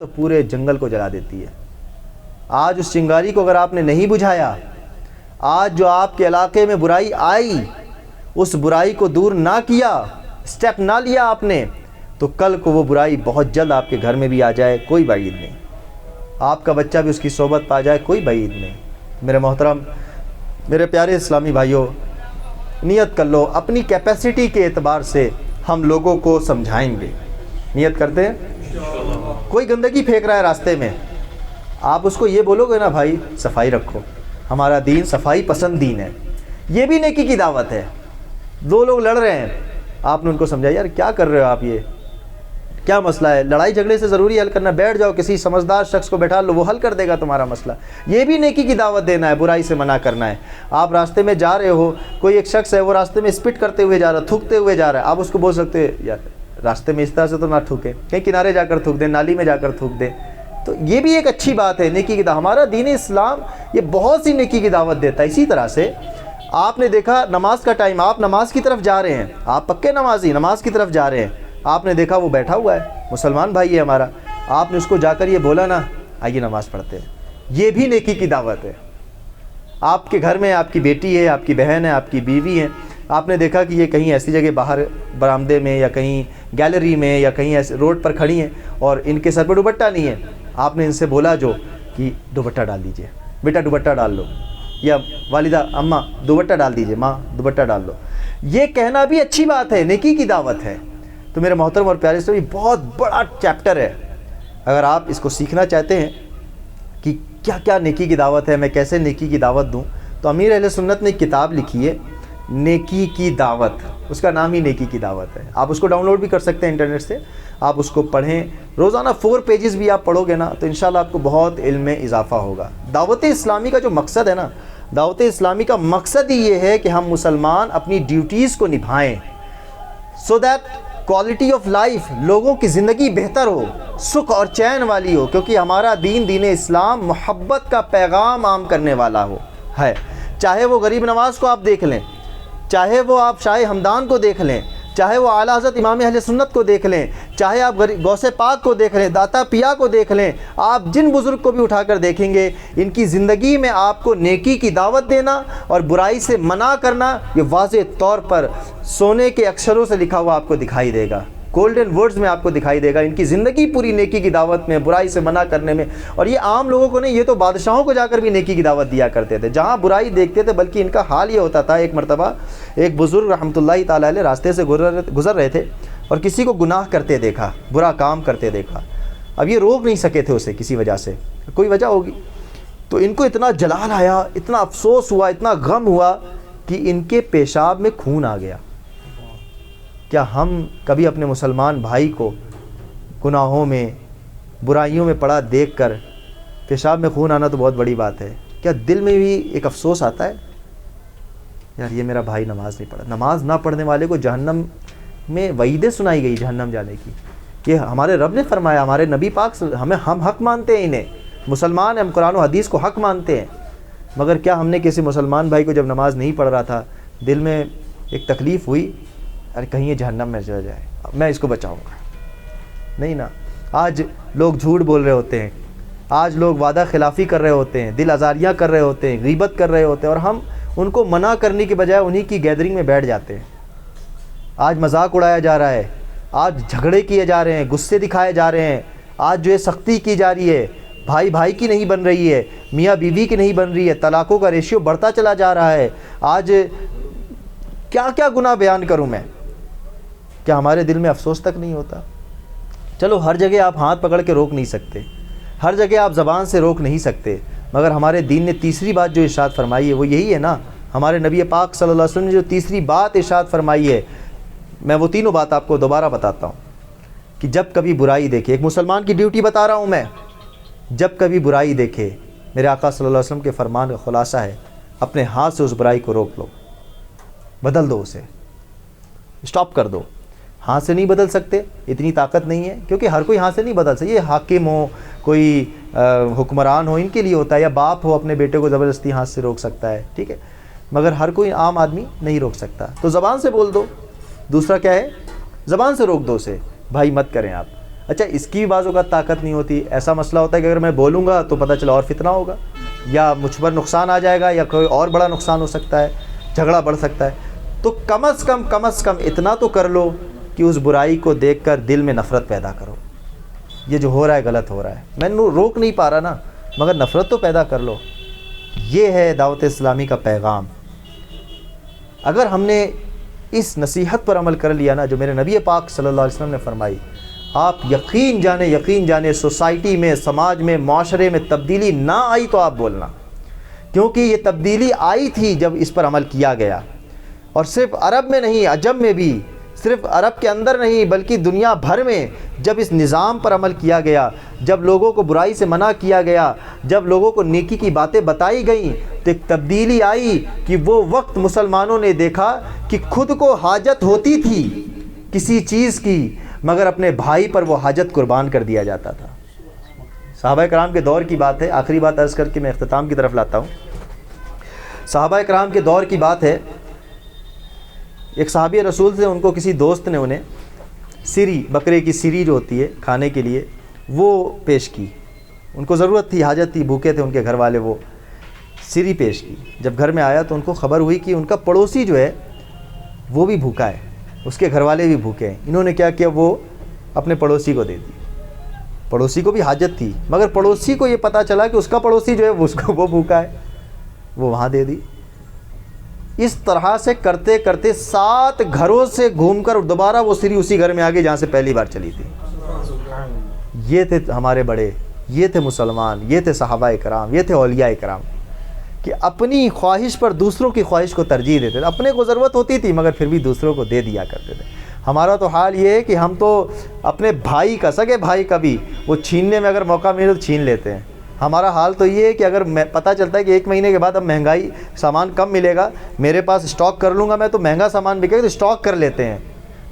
تو پورے جنگل کو جلا دیتی ہے۔ آج اس چنگاری کو اگر آپ نے نہیں بجھایا، آج جو آپ کے علاقے میں برائی آئی، اس برائی کو دور نہ کیا، سٹیپ نہ لیا آپ نے، تو کل کو وہ برائی بہت جلد آپ کے گھر میں بھی آ جائے، کوئی بعید نہیں۔ آپ کا بچہ بھی اس کی صحبت پا جائے، کوئی بعید نہیں۔ میرے محترم، میرے پیارے اسلامی بھائیوں، نیت کر لو، اپنی کیپیسٹی کے اعتبار سے ہم لوگوں کو سمجھائیں گے۔ نیت کرتے ہیں؟ کوئی گندگی پھینک رہا ہے راستے میں، آپ اس کو یہ بولو گے نا، بھائی صفائی رکھو، ہمارا دین صفائی پسند دین ہے، یہ بھی نیکی کی دعوت ہے۔ دو لوگ لڑ رہے ہیں، آپ نے ان کو سمجھایا، یار کیا کر رہے ہو آپ، یہ کیا مسئلہ ہے؟ لڑائی جھگڑے سے ضروری حل کرنا، بیٹھ جاؤ، کسی سمجھدار شخص کو بیٹھا لو، وہ حل کر دے گا تمہارا مسئلہ۔ یہ بھی نیکی کی دعوت دینا ہے، برائی سے منع کرنا ہے۔ آپ راستے میں جا رہے ہو، کوئی ایک شخص ہے وہ راستے میں اسپٹ کرتے ہوئے جا رہا ہے، تھوکتے ہوئے جا رہا ہے، آپ اس کو بول سکتے ہیں یار راستے میں اس طرح سے تو نہ تھوکے، کہیں کنارے جا کر تھوک دیں، نالی میں جا کر تھوک دیں، تو یہ بھی ایک اچھی بات ہے، نیکی کی دعوت۔ ہمارا دین اسلام یہ بہت سی نیکی کی دعوت دیتا ہے۔ اسی طرح سے آپ نے دیکھا نماز کا ٹائم، آپ نماز کی طرف جا رہے ہیں، آپ پکے نمازی نماز کی طرف جا رہے ہیں، آپ نے دیکھا وہ بیٹھا ہوا ہے، مسلمان بھائی ہے ہمارا، آپ نے اس کو جا کر یہ بولا نا، آئیے نماز پڑھتے ہیں، یہ بھی نیکی کی دعوت ہے۔ آپ کے گھر میں آپ کی بیٹی ہے، آپ کی بہن ہے، آپ کی بیوی ہے، آپ نے دیکھا کہ یہ کہیں ایسی جگہ باہر برآمدے میں یا کہیں گیلری میں یا کہیں ایسے روڈ پر کھڑی ہیں اور ان کے سر پہ دوپٹہ نہیں ہے، آپ نے ان سے بولا جو کہ دوپٹہ ڈال دیجئے، بیٹا دوپٹہ ڈال لو، یا والدہ اماں دوپٹہ ڈال دیجئے، ماں دوپٹہ ڈال لو، یہ کہنا بھی اچھی بات ہے، نیکی کی دعوت ہے۔ تو میرے محترم اور پیارے سے یہ بہت بڑا چیپٹر ہے، اگر آپ اس کو سیکھنا چاہتے ہیں کہ کیا کیا نیکی کی دعوت ہے، میں کیسے نیکی کی دعوت دوں، تو امیر اہل سنت نے ایک کتاب لکھی ہے، نیکی کی دعوت، اس کا نام ہی نیکی کی دعوت ہے۔ آپ اس کو ڈاؤن لوڈ بھی کر سکتے ہیں انٹرنیٹ سے، آپ اس کو پڑھیں، روزانہ 4 پیجز بھی آپ پڑھو گے نا تو انشاءاللہ آپ کو بہت علم میں اضافہ ہوگا۔ دعوت اسلامی کا جو مقصد ہے نا، دعوت اسلامی کا مقصد ہی یہ ہے کہ ہم مسلمان اپنی ڈیوٹیز کو نبھائیں، so that quality of life, لوگوں کی زندگی بہتر ہو، سکھ اور چین والی ہو، کیونکہ ہمارا دین اسلام محبت کا پیغام عام کرنے والا ہے۔ چاہے وہ غریب نواز کو آپ دیکھ لیں، چاہے وہ آپ شاہ ہمدان کو دیکھ لیں، چاہے وہ اعلیٰ حضرت امام اہل سنت کو دیکھ لیں، چاہے آپ غوث پاک کو دیکھ لیں، داتا پیا کو دیکھ لیں، آپ جن بزرگ کو بھی اٹھا کر دیکھیں گے، ان کی زندگی میں آپ کو نیکی کی دعوت دینا اور برائی سے منع کرنا، یہ واضح طور پر سونے کے اکشروں سے لکھا ہوا آپ کو دکھائی دے گا، گولڈن ورڈز میں آپ کو دکھائی دے گا۔ ان کی زندگی پوری نیکی کی دعوت میں، برائی سے منع کرنے میں، اور یہ عام لوگوں کو نہیں، یہ تو بادشاہوں کو جا کر بھی نیکی کی دعوت دیا کرتے تھے، جہاں برائی دیکھتے تھے، بلکہ ان کا حال یہ ہوتا تھا، ایک مرتبہ ایک بزرگ رحمۃ اللہ تعالی علیہ راستے سے گزر رہے تھے اور کسی کو گناہ کرتے دیکھا، برا کام کرتے دیکھا، اب یہ روک نہیں سکے تھے اسے، کسی وجہ سے، کوئی وجہ ہوگی، تو ان کو اتنا جلال آیا، اتنا افسوس ہوا، اتنا غم ہوا کہ ان کے پیشاب میں خون آ گیا۔ کیا ہم کبھی اپنے مسلمان بھائی کو گناہوں میں، برائیوں میں پڑا دیکھ کر، پیشاب میں خون آنا تو بہت بڑی بات ہے، کیا دل میں بھی ایک افسوس آتا ہے، یار یہ میرا بھائی نماز نہیں پڑھا؟ نماز نہ پڑھنے والے کو جہنم میں وعیدیں سنائی گئی جہنم جانے کی، یہ ہمارے رب نے فرمایا، ہمارے نبی پاک، ہم حق مانتے ہیں انہیں، مسلمان ہیں، ہم قرآن و حدیث کو حق مانتے ہیں، مگر کیا ہم نے کسی مسلمان بھائی کو جب نماز نہیں پڑھ رہا تھا دل میں ایک تکلیف ہوئی، ارے کہیں یہ جہنم میں چلا جائے، میں اس کو بچاؤں گا؟ نہیں نا۔ آج لوگ جھوٹ بول رہے ہوتے ہیں، آج لوگ وعدہ خلافی کر رہے ہوتے ہیں، دل آزاریاں کر رہے ہوتے ہیں، غیبت کر رہے ہوتے ہیں، اور ہم ان کو منع کرنے کی بجائے انہی کی گیدرنگ میں بیٹھ جاتے ہیں۔ آج مذاق اڑایا جا رہا ہے، آج جھگڑے کیے جا رہے ہیں، غصے دکھائے جا رہے ہیں، آج جو ہے سختی کی جا رہی ہے، بھائی بھائی کی نہیں بن رہی ہے، میاں بیوی کی نہیں بن رہی ہے، طلاقوں کا ریشیو بڑھتا چلا جا رہا ہے، آج کیا کیا گناہ بیان کروں میں، کیا ہمارے دل میں افسوس تک نہیں ہوتا؟ چلو ہر جگہ آپ ہاتھ پکڑ کے روک نہیں سکتے، ہر جگہ آپ زبان سے روک نہیں سکتے، مگر ہمارے دین نے تیسری بات جو ارشاد فرمائی ہے وہ یہی ہے نا، ہمارے نبی پاک صلی اللہ علیہ وسلم نے جو تیسری بات ارشاد فرمائی ہے، میں وہ تینوں بات آپ کو دوبارہ بتاتا ہوں کہ جب کبھی برائی دیکھے، ایک مسلمان کی ڈیوٹی بتا رہا ہوں میں، جب کبھی برائی دیکھے، میرے آقا صلی اللہ علیہ وسلم کے فرمان کا خلاصہ ہے، اپنے ہاتھ سے اس برائی کو روک لو، بدل دو، اسے اسٹاپ کر دو۔ ہاتھ سے نہیں بدل سکتے، اتنی طاقت نہیں ہے، کیونکہ ہر کوئی ہاتھ سے نہیں بدل سکتا، یہ حاکم ہو، کوئی حکمران ہو، ان کے لیے ہوتا ہے، یا باپ ہو اپنے بیٹے کو زبردستی ہاتھ سے روک سکتا ہے، ٹھیک ہے، مگر ہر کوئی عام آدمی نہیں روک سکتا، تو زبان سے بول دو۔ دوسرا کیا ہے؟ زبان سے روک دو اسے، بھائی مت کریں آپ، اچھا اس کی بھی بعض اوقات طاقت نہیں ہوتی، ایسا مسئلہ ہوتا ہے کہ اگر میں بولوں گا تو پتہ چلا اور فتنہ ہوگا، یا مجھ پر نقصان آ جائے گا، یا کوئی اور بڑا نقصان ہو سکتا ہے، جھگڑا بڑھ سکتا ہے. تو کم از کم اتنا تو کر لو کہ اس برائی کو دیکھ کر دل میں نفرت پیدا کرو. یہ جو ہو رہا ہے غلط ہو رہا ہے، میں روک نہیں پا رہا نا، مگر نفرت تو پیدا کر لو. یہ ہے دعوت اسلامی کا پیغام. اگر ہم نے اس نصیحت پر عمل کر لیا نا جو میرے نبی پاک صلی اللہ علیہ وسلم نے فرمائی، آپ یقین جانے سوسائٹی میں، سماج میں، معاشرے میں تبدیلی نہ آئی تو آپ بولنا، کیونکہ یہ تبدیلی آئی تھی جب اس پر عمل کیا گیا. اور صرف عرب میں نہیں، عجم میں بھی، صرف عرب کے اندر نہیں بلکہ دنیا بھر میں جب اس نظام پر عمل کیا گیا، جب لوگوں کو برائی سے منع کیا گیا، جب لوگوں کو نیکی کی باتیں بتائی گئیں، تو ایک تبدیلی آئی کہ وہ وقت مسلمانوں نے دیکھا کہ خود کو حاجت ہوتی تھی کسی چیز کی، مگر اپنے بھائی پر وہ حاجت قربان کر دیا جاتا تھا. صحابہ کرام کے دور کی بات ہے، آخری بات عرض کر کے میں اختتام کی طرف لاتا ہوں. صحابہ کرام کے دور کی بات ہے، ایک صحابی رسول سے ان کو کسی دوست نے انہیں سری، بکرے کی سری جو ہوتی ہے کھانے کے لیے، وہ پیش کی. ان کو ضرورت تھی، حاجت تھی، بھوکے تھے ان کے گھر والے، وہ سری پیش کی. جب گھر میں آیا تو ان کو خبر ہوئی کہ ان کا پڑوسی جو ہے وہ بھی بھوکا ہے، اس کے گھر والے بھی بھوکے ہیں. انہوں نے کیا کیا، وہ اپنے پڑوسی کو دے دی. پڑوسی کو بھی حاجت تھی، مگر پڑوسی کو یہ پتہ چلا کہ اس کا پڑوسی جو ہے وہ بھوکا ہے، وہ وہاں دے دی. اس طرح سے کرتے کرتے 7 گھروں سے گھوم کر دوبارہ وہ سری اسی گھر میں آ گئی جہاں سے پہلی بار چلی تھی. یہ تھے ہمارے بڑے، یہ تھے مسلمان، یہ تھے صحابہ کرام، یہ تھے اولیاء کرام، کہ اپنی خواہش پر دوسروں کی خواہش کو ترجیح دیتے تھے. اپنے کو ضرورت ہوتی تھی مگر پھر بھی دوسروں کو دے دیا کرتے تھے. ہمارا تو حال یہ ہے کہ ہم تو اپنے بھائی کا، سگے بھائی کا بھی وہ چھیننے میں اگر موقع ملے تو چھین لیتے ہیں. ہمارا حال تو یہ ہے کہ اگر پتہ چلتا ہے کہ 1 مہینے کے بعد اب مہنگائی، سامان کم ملے گا، میرے پاس اسٹاک کر لوں گا میں تو مہنگا سامان بکے گا تو اسٹاک کر لیتے ہیں.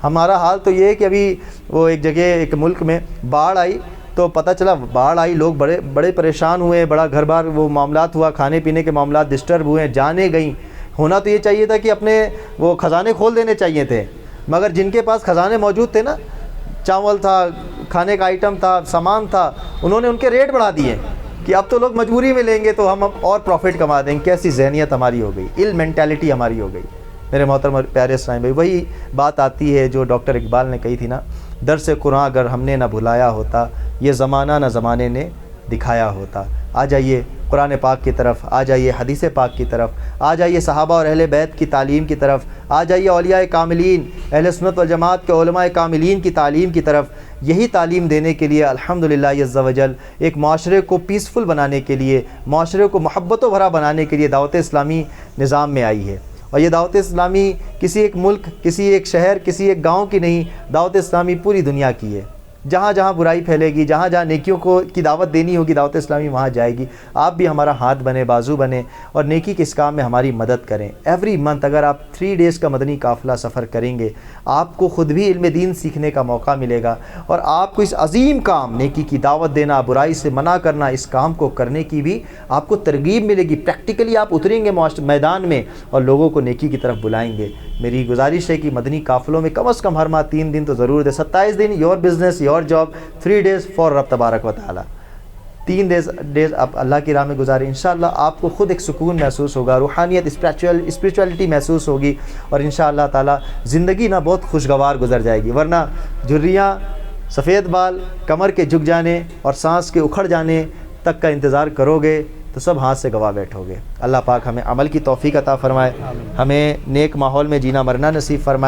ہمارا حال تو یہ ہے کہ ابھی وہ ایک جگہ ایک ملک میں باڑھ آئی، تو پتہ چلا باڑھ آئی، لوگ بڑے پریشان ہوئے، بڑا گھر بار وہ معاملات ہوا، کھانے پینے کے معاملات ڈسٹرب ہوئے، جانیں گئیں. ہونا تو یہ چاہیے تھا کہ اپنے وہ خزانے کھول دینے چاہیے تھے، مگر جن کے پاس خزانے موجود تھے نا، چاول تھا، کھانے کا آئٹم تھا، سامان تھا، انہوں نے ان کے ریٹ بڑھا دیے کہ اب تو لوگ مجبوری میں لیں گے تو ہم اور پروفٹ کما دیں گے. کیسی ذہنیت ہماری ہو گئی، ایل مینٹیلٹی ہماری ہو گئی. میرے محترم پیارے اسلام بھائی، وہی بات آتی ہے جو ڈاکٹر اقبال نے کہی تھی نا، درس قرآن اگر ہم نے نہ بھلایا ہوتا، یہ زمانہ نہ زمانے نے دکھایا ہوتا. آ جائیے قرآن پاک کی طرف، آ جائیے حدیث پاک کی طرف، آ جائیے صحابہ اور اہل بیت کی تعلیم کی طرف، آ جائیے اولیاء کاملین، اہل سنت والجماعت کے علماء کاملین کی تعلیم کی طرف. یہی تعلیم دینے کے لیے الحمدللہ عز و جل ایک معاشرے کو پیسفل بنانے کے لیے، معاشرے کو محبت و بھرا بنانے کے لیے دعوت اسلامی نظام میں آئی ہے. اور یہ دعوت اسلامی کسی ایک ملک، کسی ایک شہر، کسی ایک گاؤں کی نہیں، دعوت اسلامی پوری دنیا کی ہے. جہاں جہاں برائی پھیلے گی، جہاں جہاں نیکیوں کی دعوت دینی ہوگی، دعوت اسلامی وہاں جائے گی. آپ بھی ہمارا ہاتھ بنے، بازو بنے، اور نیکی کے اس کام میں ہماری مدد کریں. ایوری منتھ اگر آپ 3 ڈیز کا مدنی قافلہ سفر کریں گے، آپ کو خود بھی علم دین سیکھنے کا موقع ملے گا، اور آپ کو اس عظیم کام نیکی کی دعوت دینا، برائی سے منع کرنا، اس کام کو کرنے کی بھی آپ کو ترغیب ملے گی. پریکٹیکلی آپ اتریں گے میدان میں اور لوگوں کو نیکی کی طرف بلائیں گے. میری گزارش ہے کہ مدنی قافلوں میں کم از کم ہر ماہ 3 دن تو ضرور دے. 27 دن your business your job, 3 days for رب تبارک و تعالی. 3 ڈیز آپ اللہ کی راہ میں گزاریں. انشاءاللہ آپ کو خود ایک سکون محسوس ہوگا، روحانیت، اسپریچولیٹی محسوس ہوگی، اور انشاءاللہ تعالی زندگی نہ بہت خوشگوار گزر جائے گی. ورنہ جھریاں، سفید بال، کمر کے جھک جانے اور سانس کے اکھڑ جانے تک کا انتظار کرو گے تو سب ہاتھ سے گوا بیٹھو گے. اللہ پاک ہمیں عمل کی توفیق عطا فرمائے، ہمیں نیک ماحول میں جینا مرنا نصیب فرمائے.